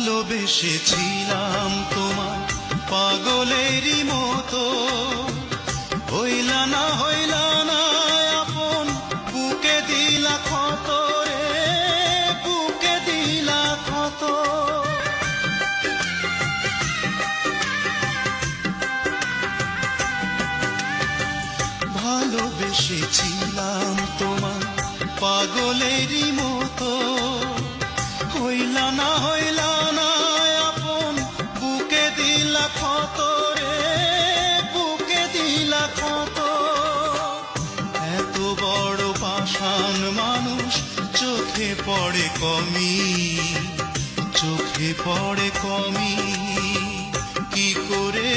ভালোবেসেছিলাম তোমায় পাগলেরই মতো, হইলা না আপন, বুকে দিলা ক্ষত রে, বুকে দিলা ক্ষত। ভালোবেসেছিলাম তোমায় পাগলেরই মতো, হইলা না আপন, বুকে দিলা ক্ষত রে, বুকে দিলা ক্ষত। এত বড় পাষাণ মানুষ চোখে পড়ে কমি, চোখে পড়ে কমি, কি করে